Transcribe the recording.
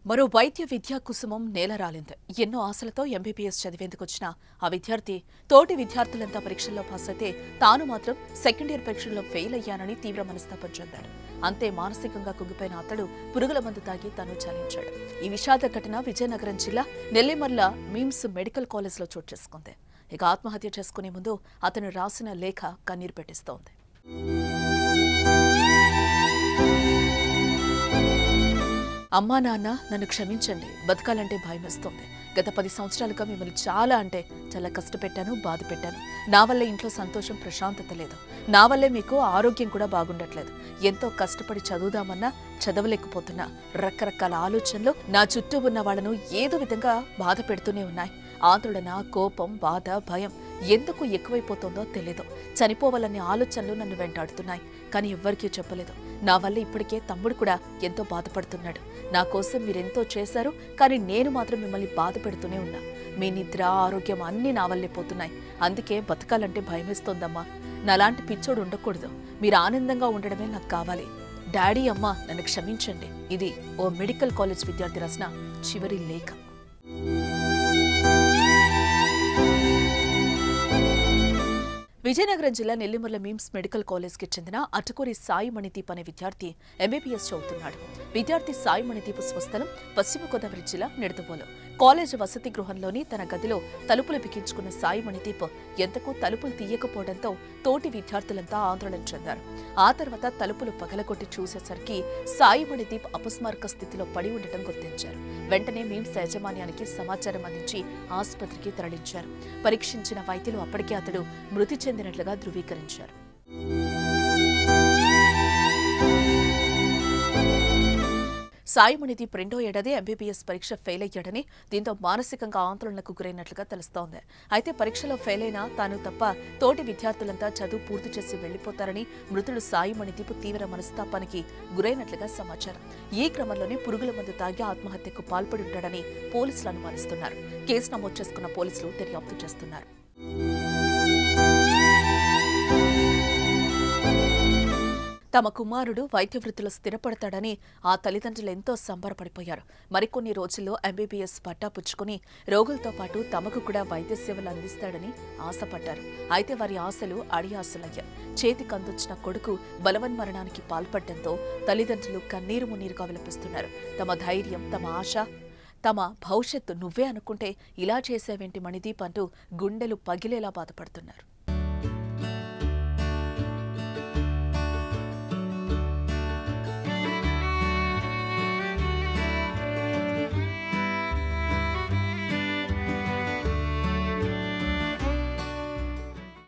మరో వైద్య విద్యా కుసుమం నేలరాలింది. ఎన్నో ఆశలతో ఎంబీబీఎస్ చదివేందుకొచ్చిన ఆ విద్యార్థి తోటి విద్యార్థులంతా పరీక్షల్లో పాస్ అయితే తాను మాత్రం సెకండ్ ఇయర్ పరీక్షల్లో ఫెయిల్ అయ్యానని తీవ్ర మనస్తాపం చెందాడు. అంతే మానసికంగా కుంగిపోయిన అతడు పురుగుల మందు తాగి తను చాలించాడు. ఈ విషాద ఘటన విజయనగరం జిల్లా నెల్లిమర్ల మిమ్స్ మెడికల్ కాలేజ్లో చోటు చేసుకుంది. ఇక ఆత్మహత్య చేసుకునే ముందు అతను రాసిన లేఖ కన్నీరు పెట్టిస్తోంది. అమ్మా నాన్న, నన్ను క్షమించండి. బతకాలంటే భయమేస్తోంది. గత 10 సంవత్సరాలుగా మిమ్మల్ని చాలా కష్టపెట్టాను, బాధ పెట్టాను. నా వల్లే ఇంట్లో సంతోషం, ప్రశాంతత లేదు. నా వల్లే మీకు ఆరోగ్యం కూడా బాగుండట్లేదు. ఎంతో కష్టపడి చదువుదామన్నా చదవలేకపోతున్నా. రకరకాల ఆలోచనలు నా చుట్టూ ఉన్న వాళ్లను ఏదో విధంగా బాధ పెడుతూనే ఉన్నాయి. ఆందోళన, కోపం, బాధ, భయం ఎందుకు ఎక్కువైపోతుందో తెలీదు. చనిపోవాలనే ఆలోచనలు నన్ను వెంటాడుతున్నాయి. కానీ ఎవ్వరికీ చెప్పలేదు. నా వల్ల ఇప్పటికే తమ్ముడు కూడా ఎంతో బాధపడుతున్నాడు. నా కోసం మీరెంతో చేశారు, కానీ నేను మాత్రం మిమ్మల్ని బాధ పెడుతూనే ఉన్నా. మీ నిద్ర, ఆరోగ్యం అన్నీ నా వల్లే పోతున్నాయి. అందుకే బతకాలంటే భయమేస్తోందమ్మా. నాలాంటి పిచ్చోడు ఉండకూడదు. మీరు ఆనందంగా ఉండడమే నాకు కావాలి. డాడీ, అమ్మా, నన్ను క్షమించండి. ఇది ఓ మెడికల్ కాలేజ్ విద్యార్థి రాసిన చివరి లేఖ. విజయనగరం జిల్లా నెల్లిమర్ల మిమ్స్ మెడికల్ కాలేజ్కి చెందిన అటుకూరి సాయి మణిదీప్ అనే విద్యార్థి ఎంబీబీఎస్ చదువుతున్నాడు. విద్యార్థి సాయి మణిదీప్ స్వస్థలం పశ్చిమ గోదావరి జిల్లా నిడదవోలు. కాలేజ్ వసతి గృహంలోని తన గదిలో తలుపులు బిగించుకున్న సాయి మణిదీప్ ఎంతకు తలుపులు తీయకపోవడంతో తోటి విద్యార్థులంతా ఆందోళన చెందారు. ఆ తర్వాత తలుపులు పగలగొట్టి చూసేసరికి సాయి మణిదీప్ అపస్మారక స్థితిలో పడి ఉండటం గుర్తించారు. వెంటనే మిమ్స్ యాజమాన్యానికి సమాచారం అందించి ఆసుపత్రికి తరలించారు. పరీక్షించిన వైద్యులు అప్పటికే అతడు మృతి చెందినట్లుగా ధృవీకరించారు. సాయి మణిదీప్ 2వ ఏడాది ఎంబీబీఎస్ పరీక్ష ఫెయిల్ అయ్యాడని, దీంతో మానసికంగా ఆందోళనకు గురైనట్లుగా తెలుస్తోంది. అయితే పరీక్షలో ఫెయిల్ అయినా తాను తప్ప తోటి విద్యార్థులంతా చదువు పూర్తి చేసి వెళ్లిపోతారని మృతుడు సాయి మణిదీప్ తీవ్ర మనస్తాపానికి గురైనట్లుగా సమాచారం. ఈ క్రమంలోనే పురుగుల మందు తాగి ఆత్మహత్యకు పాల్పడి ఉంటాడని పోలీసులు అనుమానిస్తున్నారు. కేసు నమోదు చేసుకున్న పోలీసులు దర్యాప్తు చేస్తున్నారు. తమ కుమారుడు వైద్య వృత్తిలో స్థిరపడతాడని ఆ తల్లిదండ్రులు ఎంతో సంబరపడిపోయారు. మరికొన్ని రోజుల్లో ఎంబీబీఎస్ పట్టా పుచ్చుకుని రోగులతో పాటు తమకు కూడా వైద్య సేవలు అందిస్తాడని ఆశపడ్డారు. అయితే వారి ఆశలు అడియాశలయ్యాయి. చేతికందొచ్చిన కొడుకు బలవన్మరణానికి పాల్పడడంతో తల్లిదండ్రులు కన్నీరు మున్నీరుగా విలపిస్తున్నారు. తమ ధైర్యం, తమ ఆశ, తమ భవిష్యత్తు నువ్వే అనుకుంటే ఇలా చేసేవేంటి మణిదీప్ అంటూ గుండెలు పగిలేలా బాధపడుతున్నారు.